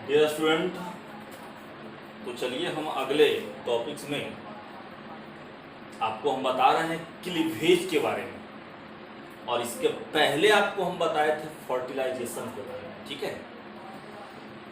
Dear student, तो चलिए हम अगले टॉपिक्स में आपको हम बता रहे हैं क्लीवेज के बारे में। और इसके पहले आपको हम बताए थे फर्टिलाइजेशन के बारे में। ठीक है,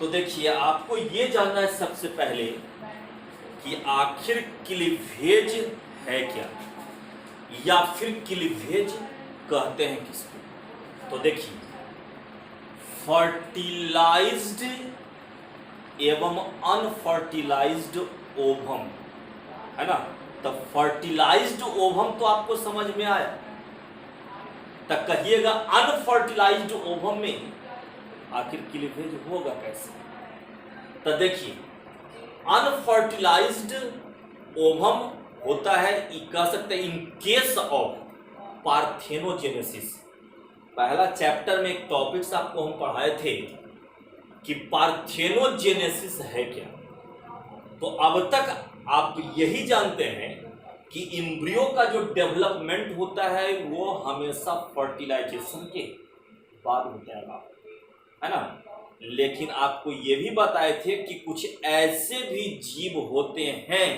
तो देखिए आपको ये जानना है सबसे पहले कि आखिर क्लीवेज है क्या, या फिर क्लीवेज कहते हैं किसको। तो देखिए फर्टिलाइज्ड एवं अनफर्टिलाइज्ड ओवम है ना। तो फर्टिलाइज्ड ओवम तो आपको समझ में आया, तो कहिएगा अनफर्टिलाइज्ड ओवम में आखिर क्लीवेज होगा कैसे। तो देखिए अनफर्टिलाइज्ड ओवम होता है, कह सकते हैं इन केस ऑफ पार्थेनोजेनेसिस। पहला चैप्टर में एक टॉपिक्स आपको हम पढ़ाए थे कि पार्थेनोजेनेसिस है क्या। तो अब तक आप यही जानते हैं कि इम्ब्रियो का जो डेवलपमेंट होता है वो हमेशा फर्टिलाइजेशन के बाद होता है ना। लेकिन आपको ये भी बताए थे कि कुछ ऐसे भी जीव होते हैं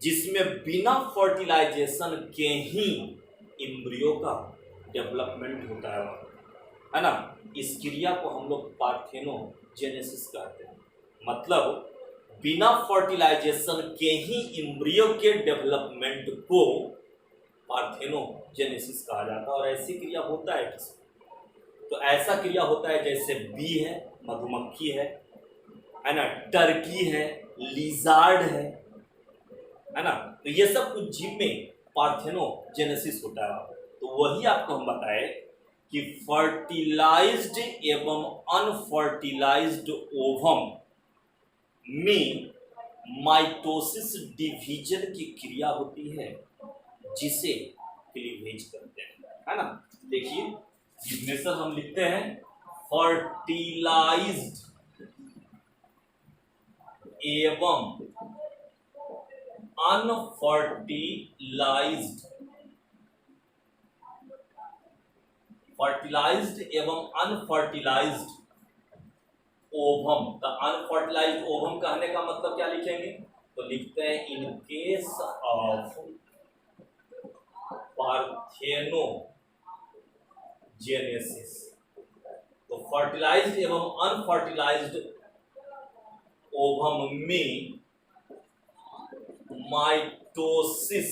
जिसमें बिना फर्टिलाइजेशन के ही इम्ब्रियो का डेवलपमेंट होता है ना। इस क्रिया को हम लोग पार्थेनोजेनेसिस कहते हैं। मतलब बिना फर्टिलाइजेशन के ही इम्ब्रियो के डेवलपमेंट को पार्थेनोजेनेसिस कहा जाता है। और ऐसी क्रिया होता है किसमें, तो ऐसा क्रिया होता है जैसे बी है, मधुमक्खी है ना, टर्की है, लिजार्ड है ना। तो ये सब कुछ जीव में पार्थेनोजेनेसिस होता है। तो वही आपको हम बताए कि फर्टिलाइज्ड एवं अनफर्टिलाइज्ड ओवम में माइटोसिस डिवीजन की क्रिया होती है जिसे क्लीवेज करते हैं, है ना। देखिए डिफिनेशन हम लिखते हैं, फर्टिलाइज्ड एवं अनफर्टिलाइज्ड, फर्टिलाइज्ड एवं अनफर्टिलाइज्ड ओवम। तो अनफर्टिलाइज्ड ओवम कहने का मतलब क्या लिखेंगे, तो लिखते हैं इन केस ऑफ पार्थेनोजेनेसिस। तो फर्टिलाइज्ड एवं अनफर्टिलाइज्ड ओवम में माइटोसिस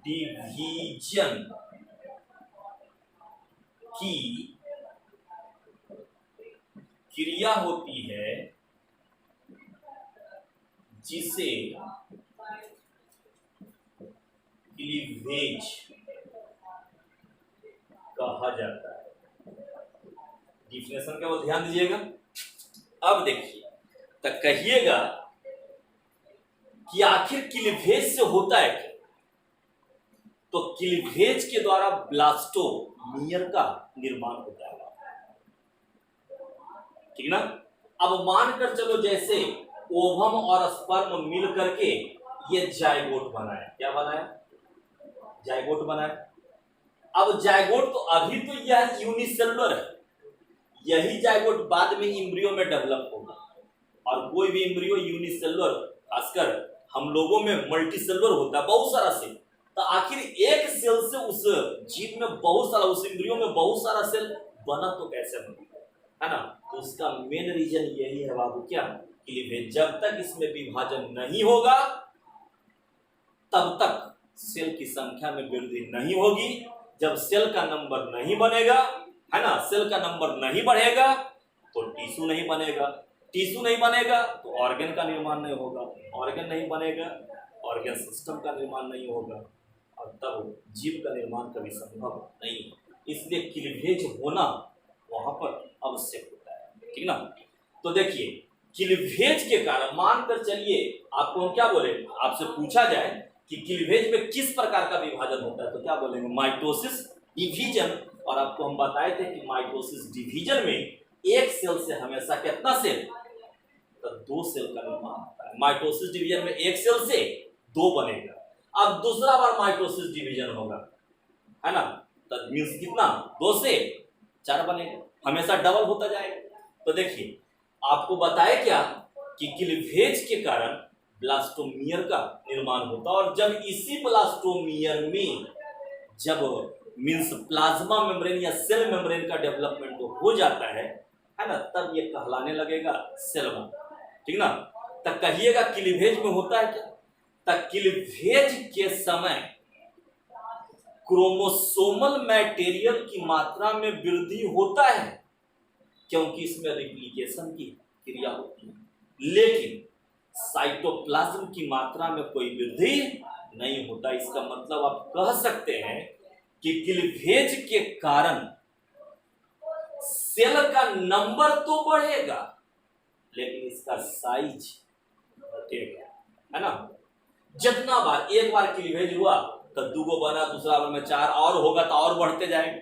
डिवीजन की क्रिया होती है जिसे क्लीवेज कहा जाता है। डिफिनेशन का वो ध्यान दीजिएगा। अब देखिए तो कहिएगा कि आखिर क्लीवेज से होता है क्या। तो क्लीवेज के द्वारा ब्लास्टोमियर का निर्माण होता है, ठीक ना। अब मानकर चलो जैसे ओवम और स्पर्म मिल करके ये जायगोट बनाए, क्या बनाया, जायगोट बनाए। अब जायगोट तो अभी तो यह यूनिसेलुलर है, यही जायगोट बाद में इम्ब्रियो में डेवलप होगा। और कोई भी इम्ब्रियो यूनिसेलुलर, खासकर हम लोगों में मल्टीसेलुलर होता है, बहुत सारा सेल। तो आखिर एक सेल से उस जीव में बहुत सारा, उस इम्ब्रियो में बहुत सारा सेल बना तो कैसे बना, है ना। तो उसका मेन रीजन यही है बाबू, क्या, क्लीवेज। जब तक इसमें विभाजन नहीं होगा तब तक सेल की संख्या में वृद्धि नहीं होगी। जब सेल का नंबर नहीं बनेगा, है ना, सेल का नंबर नहीं बढ़ेगा तो टिश्यू नहीं बनेगा, टिश्यू नहीं बनेगा तो ऑर्गन का निर्माण नहीं होगा, ऑर्गन नहीं बनेगा, ऑर्गन सिस्टम का निर्माण नहीं होगा, और तब जीव का निर्माण कभी संभव नहीं है। इसलिए क्लीवेज होना वहां पर आवश्यक होता है, ठीक ना। तो देखिए क्लीवेज के कारण मानकर चलिए, आपको हम क्या बोले, आपसे पूछा जाए कि क्लीवेज में किस प्रकार का विभाजन होता है, तो क्या बोलेंगे, माइटोसिस डिवीजन। और आपको हम बताए थे कि माइटोसिस डिवीजन में एक सेल से हमेशा कितना सेल, तो 2 सेल का निर्माण होता है। माइटोसिस डिवीजन में एक सेल से 2 बनेगा। अब दूसरा बार माइटोसिस डिवीजन होगा, है ना, तो मींस कितना, 2 से 4 बनेगा। हमेशा डबल होता जाएगा। तो देखिए आपको बताया क्या कि क्लीवेज के कारण ब्लास्टोमियर का निर्माण होता है, और जब इसी ब्लास्टोमियर में जब मीन्स प्लाज्मा मेम्ब्रेन या सेल मेम्ब्रेन का डेवलपमेंट हो जाता है ना, तब ये कहलाने लगेगा सेल वॉल, ठीक ना। तब कहिएगा क्लीवेज में होता है क्या, तब क्लीवेज के समय क्रोमोसोमल मटेरियल की मात्रा में वृद्धि होता है, क्योंकि इसमें रिप्लिकेशन की क्रिया होती है, लेकिन साइटोप्लाज्म की मात्रा में कोई वृद्धि नहीं होता। इसका मतलब आप कह सकते हैं कि क्लीवेज के कारण सेल का नंबर तो बढ़ेगा, लेकिन इसका साइज घटेगा, है ना। जितना बार एक बार क्लीवेज हुआ तो दूगो बना, दूसरा बार में 4 और होगा तो और बढ़ते जाएंगे,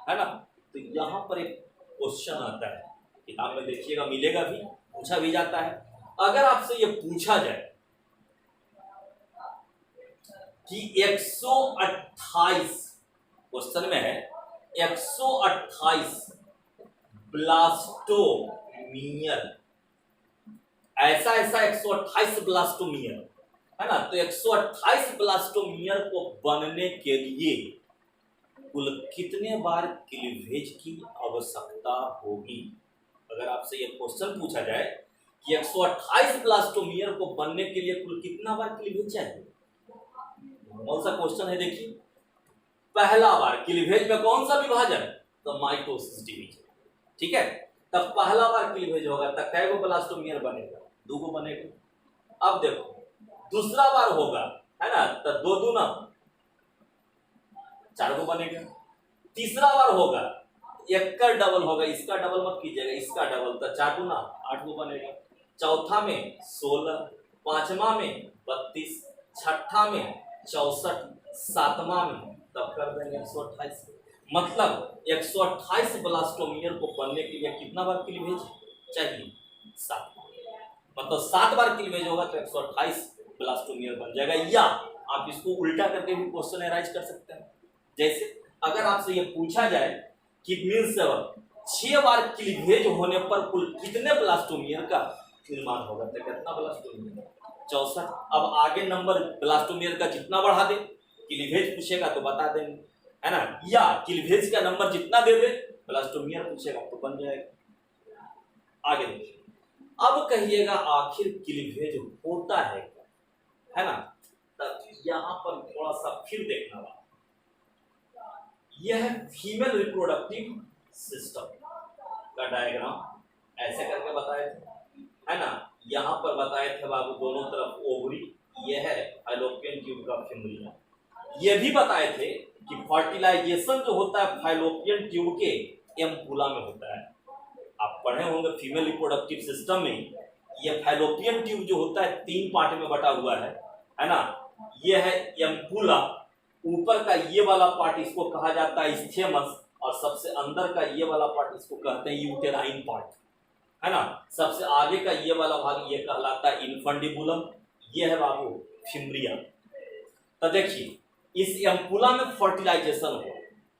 है ना। तो यहां पर एक क्वेश्चन आता है, किताब में देखिएगा मिलेगा भी, पूछा भी जाता है। अगर आपसे ये पूछा जाए कि 128 क्वेश्चन में है 128 ब्लास्टोमियर, ऐसा 128 ब्लास्टोमियर, है ना। तो 128 ब्लास्टोमियर को बनने के लिए कुल कितने बार क्लीवेज की आवश्यकता होगी। अगर आपसे यह क्वेश्चन पूछा जाए कि 128 ब्लास्टोमियर को बनने के लिए कुल कितना बार क्लीवेज चाहिए, कौन सा क्वेश्चन है देखिए। पहला बार क्लीवेज में कौन सा विभाजन, तो माइटोसिस डिवीजन, ठीक है। तब पहला बार क्लीवेज होगा तब कै गो ब्लास्टोमियर बनेगा, 2 गो बनेगा। अब देखो दूसरा बार होगा, है ना, तो 2 दूना 4 गो बनेगा। तीसरा बार होगा, एक का डबल होगा, इसका डबल मत कीजिएगा, इसका डबल, तो 4 दूना 8 गो बनेगा। चौथा में 16, पांचवा में 32, छठा में 64, सातवां में तब कर देंगे 128। मतलब 128 ब्लास्टोमियर को बनने के लिए कितना बार क्लीवेज चाहिए, 7 बार। मतलब 7 बार क्लीवेज होगा तो 128 ब्लास्टोमियर बन जाएगा। या आप इसको उल्टा करके भी क्वेश्चन एराइज कर सकते हैं। जैसे अगर आपसे ये पूछा जाए कि मीन्स 6 बार क्लीवेज होने पर कुल कितने ब्लास्टोमियर का निर्माण होगा, तो कितना ब्लास्टोमियर, 64। अब आगे नंबर ब्लास्टोमियर का जितना बढ़ा दे, क्लीवेज पूछेगा तो बता देंगे, है ना। या क्लीवेज का नंबर जितना दे दे, ब्लास्टोमियर पूछेगा तो बन जाएगा। आगे देखिए, अब कहिएगा आखिर क्लीवेज होता है क्या, है ना। तब यहां पर थोड़ा सा फिर देखना वाला, यह फीमेल रिप्रोडक्टिव सिस्टम का डायग्राम ऐसे करके बताए थे, है ना। यहां पर बताए थे बाबू दोनों तरफ ओवरी, यह है फाइलोपियन ट्यूब का फिमरिया। ये भी बताए थे कि फर्टिलाइजेशन जो होता है फाइलोपियन ट्यूब के एम्पुला में होता है। आप पढ़े होंगे फीमेल रिप्रोडक्टिव सिस्टम में ये फाइलोपियन ट्यूब जो होता है 3 पार्ट में बटा हुआ है ना। ये है एम्पुला, ऊपर का ये वाला पार्ट इसको कहा जाता है स्थेमस, और सबसे अंदर का ये वाला पार्ट इसको कहते हैं यूटेराइन पार्ट, है ना। सबसे आगे का ये वाला भाग ये कहलाता है इन्फंडिबुलम, ये है बाबू फिमरिया। तो देखिए इस एम्पुला में फर्टिलाइजेशन हो,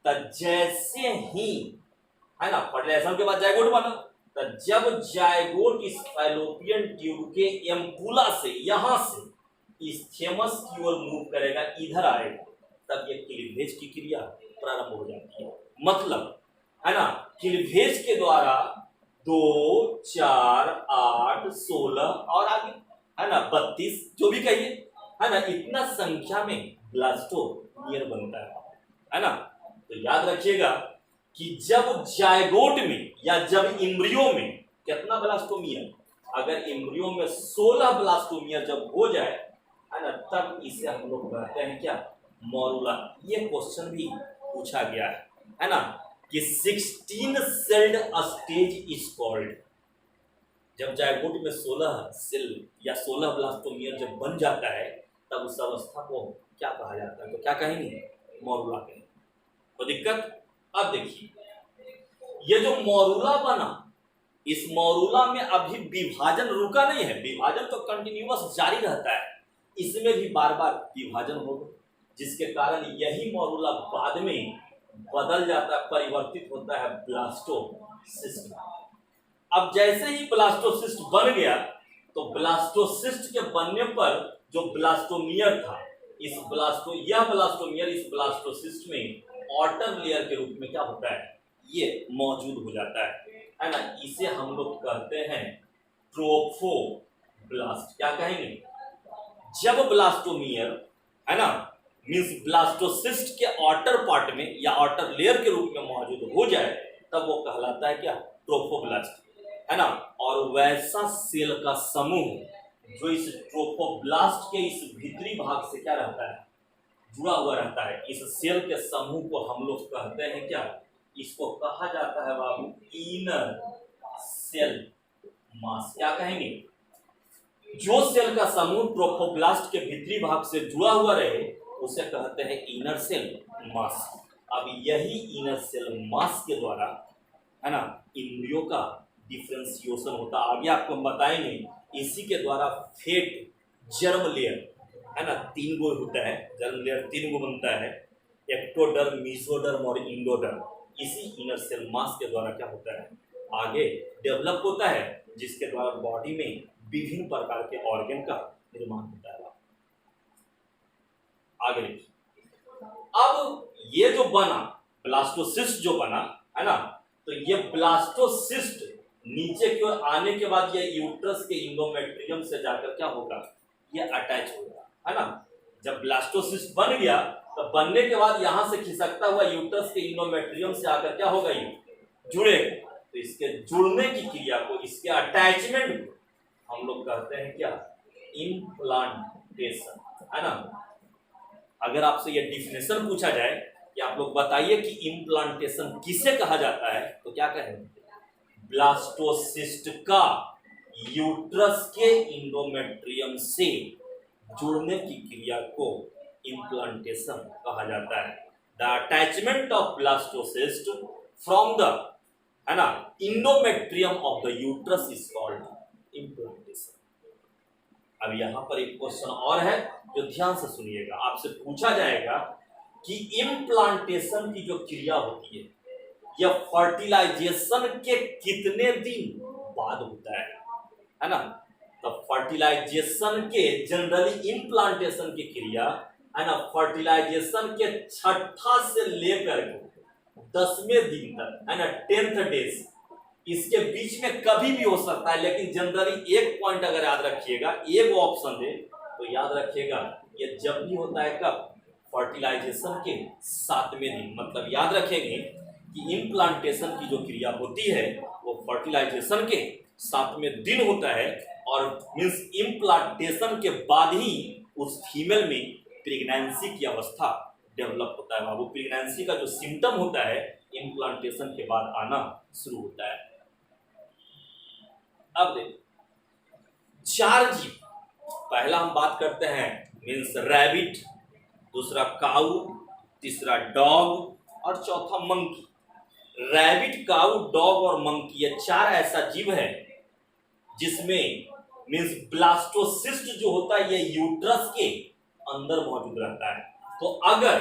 तो जैसे ही, है ना, फर्टिलाइजेशन के बाद जायगोट बना, तो जब जायगोट इस फाइलोपियन ट्यूब के एम्पुला से यहां से स्थेमस की ओर मूव करेगा, इधर आएगा, तब ये क्लीवेज की क्रिया प्रारंभ हो जाती है। मतलब, है ना, क्लीवेज के द्वारा 2, 4, 8, 16 और आगे, है ना, 32 जो भी कहिए, है ना, इतना संख्या में ब्लास्टोमियर बनता है ना। तो याद रखिएगा कि जब जायगोट में या जब इम्ब्रियो में कितना ब्लास्टोमियर, अगर इम्ब्रियो में 16 ब्लास्टोमियर जब हो जाए, है ना, तब इसे हम लोग कहते हैं क्या, मॉरूला। ये क्वेश्चन भी पूछा गया है ना, कि 16 सेल्ड स्टेज इज कॉल्ड। जब जायगोट में 16 सेल या 16 ब्लास्टोमियर जब बन जाता है, तब उस अवस्था को क्या कहा जाता है, तो क्या कहेंगे, मॉरूला कहेंगे। तो दिक्कत, अब देखिए ये जो मॉरूला बना, इस मॉरूला में अभी विभाजन रुका नहीं है, विभाजन तो कंटिन्यूअस जारी रहता है, इसमें भी बार बार विभाजन होगा, जिसके कारण यही मॉरूला बाद में बदल जाता है, परिवर्तित होता है ब्लास्टोमियर सिस्ट। अब जैसे ही ब्लास्टोसिस्ट बन गया तो ब्लास्टोसिस्ट के बनने पर जो ब्लास्टोमियर था, यह ब्लास्टोमियर इस ब्लास्टोसिस्ट में ऑटर लेयर के रूप में क्या होता है, ये मौजूद हो जाता है ना। इसे हम लोग कहते हैं ट्रोफोब्लास्ट। क्या कहेंगे, जब ब्लास्टोमियर है ना मींस ब्लास्टोसिस्ट के ऑटर पार्ट में या ऑटर लेयर के रूप में मौजूद हो जाए तब वो कहलाता है क्या, ट्रोफोब्लास्ट, है ना। और वैसा सेल का समूह जो इस ट्रोफोब्लास्ट के इस भीतरी भाग से क्या रहता है, जुड़ा हुआ रहता है, इस सेल के समूह को हम लोग कहते हैं क्या, इसको कहा जाता है बाबू इनर सेल मास। क्या कहेंगे, जो सेल का समूह ट्रोफोब्लास्ट के भीतरी भाग से जुड़ा हुआ रहे उसे कहते हैं इनर सेल मास। अब यही इनर सेल मास के द्वारा है ना इंद्रियों का डिफरेंशिएशन होता है। आगे आपको हम बताएंगे। इसी के द्वारा फेट जर्म लेयर है ना, 3 गो होता है, जर्म लेयर 3 गो बनता है, एक्टोडर्म, मेसोडर्म और इंडोडर्म। इसी इनर सेल मास के द्वारा क्या होता है, आगे डेवलप होता है, जिसके द्वारा बॉडी में विभिन्न प्रकार के ऑर्गन का निर्माण होता है। आगे देखिए, अब ये जो बना ब्लास्टोसिस्ट जो बना है ना, तो ये ब्लास्टोसिस्ट नीचे की ओर आने के बाद ये यूट्रस के इंडोमेट्रियम से जाकर क्या होगा, ये अटैच होगा, है ना। जब ब्लास्टोसिस्ट बन गया तो बनने के बाद यहां से खिसकता हुआ यूट्रस के इंडोमेट्रियम से आकर क्या होगा, ये जुड़ेगा। तो इसके जुड़ने की क्रिया को, इसके अटैचमेंट को हम लोग कहते हैं क्या, इम्प्लांटेशन, है ना। अगर आपसे ये डिफिनेशन पूछा जाए कि आप लोग बताइए कि इम्प्लांटेशन किसे कहा जाता है, तो क्या कहेंगे, ब्लास्टोसिस्ट का यूट्रस के इंडोमेट्रियम से जुड़ने की क्रिया को इम्प्लांटेशन कहा जाता है। The attachment of blastocyst from the है ना endometrium of the uterus is called implantation. अब यहां पर एक क्वेश्चन और है जो ध्यान से सुनिएगा। आपसे पूछा जाएगा कि इम्प्लांटेशन की जो क्रिया होती है यह फर्टिलाइजेशन के कितने दिन बाद होता है ना। तो फर्टिलाइजेशन के जनरली इम्प्लांटेशन की क्रिया है ना फर्टिलाइजेशन के 6ठा से लेकर 10वें दिन तक है ना 10th डेज, इसके बीच में कभी भी हो सकता है। लेकिन जनरली एक पॉइंट अगर याद रखिएगा, एक ऑप्शन दे तो याद रखिएगा ये जब भी होता है कब, फर्टिलाइजेशन के 7वें दिन। मतलब याद रखेंगे कि इम्प्लांटेशन की जो क्रिया होती है वो फर्टिलाइजेशन के 7वें दिन होता है, और मींस इम्प्लांटेशन के बाद ही उस फीमेल में प्रेगनेंसी की अवस्था डेवलप होता है बाबू। प्रेगनेंसी का जो सिम्टम होता है इम्प्लांटेशन के बाद आना शुरू होता है। अब देखो 4 जीव, पहला हम बात करते हैं मींस रैबिट, दूसरा काऊ, तीसरा डॉग और चौथा मंकी। रैबिट, काऊ, डॉग और मंकी ये 4 ऐसा जीव है जिसमें मींस ब्लास्टोसिस्ट जो होता है ये यूट्रस के अंदर मौजूद रहता है। तो अगर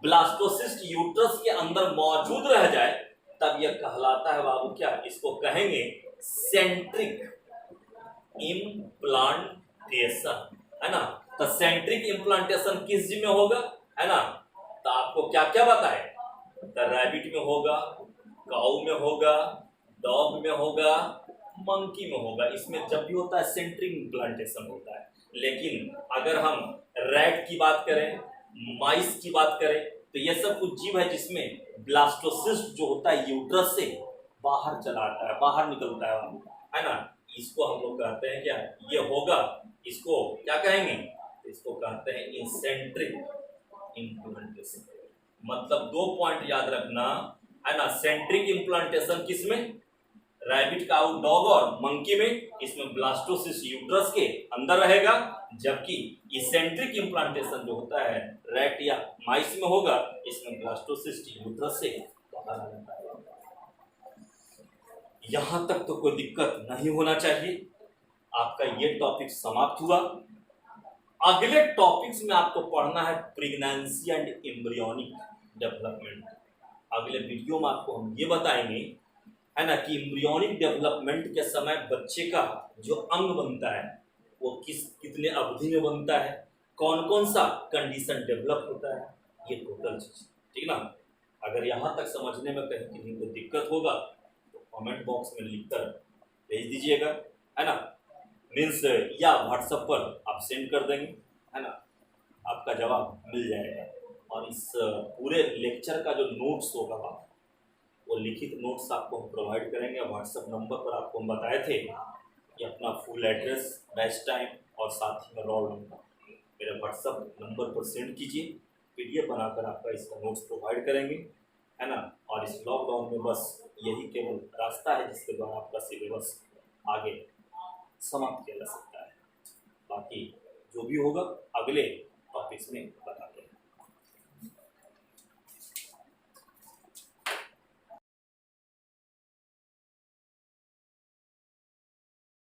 ब्लास्टोसिस्ट यूट्रस के अंदर मौजूद रह जाए तब यह कहलाता है बाबू क्या, इसको कहेंगे सेंट्रिक इम्प्लांटेशन, है ना। तो सेंट्रिक इम्प्लांटेशन किस जीव में होगा, है ना। तो आपको क्या क्या बताए, तो रैबिट में होगा, काऊ में होगा, डॉग में होगा, मंकी में होगा। इसमें जब भी होता है सेंट्रिक इम्प्लांटेशन होता है। लेकिन अगर हम रैट की बात करें, माइस की बात करें, तो ये सब कुछ जीव है जिसमें ब्लास्टोसिस्ट जो होता है यूट्रस से बाहर चला आता है, बाहर निकलता है ना। इसको हम लोग कहते हैं क्या, ये होगा, इसको क्या कहेंगे, इसको कहते हैं इंसेंट्रिक इम्प्लांटेशन। मतलब 2 पॉइंट याद रखना, है ना। सेंट्रिक इम्प्लांटेशन किसमें, रैबिट, काऊ, डॉग और मंकी में, इसमें ब्लास्टोसिस्ट यूट्रस के अंदर रहेगा। जबकि इसेंट्रिक इम्प्लांटेशन जो होता है रैट या माइस में होगा, इसमें ब्लास्टोसिस्ट यूट्रस से बाहर आ जाता है। यहां तक तो कोई दिक्कत नहीं होना चाहिए। आपका ये टॉपिक समाप्त हुआ। अगले टॉपिक्स में आपको पढ़ना है प्रेगनेंसी एंड एम्ब्रियोनिक डेवलपमेंट। अगले वीडियो में आपको हम ये बताएंगे है ना, कि एम्ब्रियोनिक डेवलपमेंट के समय बच्चे का जो अंग बनता है वो कितने अवधि में बनता है, कौन कौन सा कंडीशन डेवलप होता है, ये टोटल चीज, ठीक ना। अगर यहाँ तक समझने में कहीं किसी को दिक्कत होगा तो कमेंट बॉक्स में लिखकर भेज दीजिएगा, है ना, मीन्स या व्हाट्सएप पर आप सेंड कर देंगे, है ना, आपका जवाब मिल जाएगा। और इस पूरे लेक्चर का जो नोट्स होगा वो लिखित नोट्स आपको हम प्रोवाइड करेंगे। व्हाट्सएप नंबर पर आपको हम बताए थे कि अपना फुल एड्रेस, बैच टाइम और साथ ही में रोल नंबर मेरे व्हाट्सएप नंबर पर सेंड कीजिए। पीडीएफ बनाकर आपका इसका नोट्स प्रोवाइड करेंगे, है ना। और इस लॉकडाउन में बस यही केवल रास्ता है जिसके द्वारा आपका सिलेबस आगे समाप्त किया जा सकता है। बाकी जो भी होगा अगले टॉपिक्स में बताएंगे।